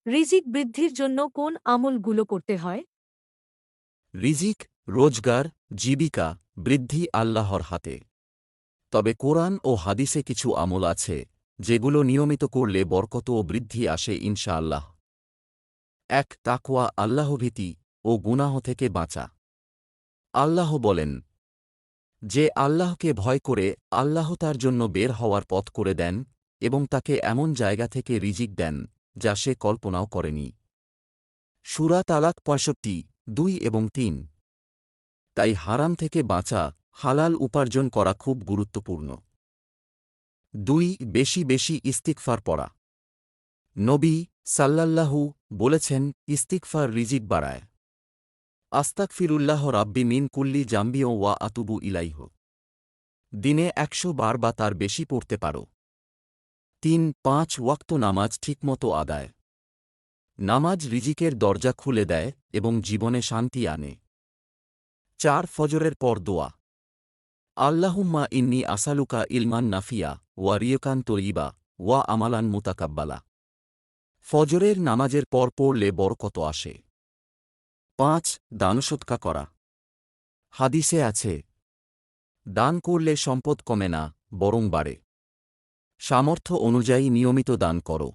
রিজিক বৃদ্ধির জন্য কোন আমলগুলো করতে হয়? রিজিক, রোজগার, জীবিকা, বৃদ্ধি আল্লাহর হাতে। তবে কোরআন ও হাদিসে কিছু আমল আছে যেগুলো নিয়মিত করলে বরকত ও বৃদ্ধি আসে ইনশাআল্লাহ। ১. তাকওয়া, আল্লাহভীতি ও গুনাহ থেকে বাঁচা। আল্লাহ বলেন, যে আল্লাহকে ভয় করে আল্লাহ তার জন্য বের হওয়ার পথ করে দেন এবং তাকে এমন জায়গা থেকে রিজিক দেন যা সে কল্পনাও করেনি। সূরা তালাক ৬৫, ২ এবং ৩। তাই হারাম থেকে বাঁচা, হালাল উপার্জন করা খুব গুরুত্বপূর্ণ। ২. বেশি বেশি ইস্তিগফার পড়া। নবী সাল্লাল্লাহু বলেছেন, ইস্তিগফার রিজিক বাড়ায়। আস্তাগফিরুল্লাহ রাব্বি মিন কুল্লি জাম্বি ওয়া আতুবু ইলাইহ। দিনে ১০০ বার বা তার বেশি পড়তে পারো। ৩. ৫ ওয়াক্ত নামাজ ঠিকমতো আদায়। নামাজ রিজিকের দরজা খুলে দেয় এবং জীবনে শান্তি আনে। ৪. ফজরের পর দোয়া। আল্লাহুম্মা ইন্নী আসালুকা ইলমান নাফিয়া ওয়া রিয়কান তয়িবা ওয়া আমালান মুতাকাব্বালা। ফজরের নামাজের পর পড়লে বরকত আসে। ৫. দানসৎকা করা। হাদিসে আছে, দান করলে সম্পদ কমে না, বরং বাড়ে। সামর্থ্য অনুযায়ী নিয়মিত দান করো।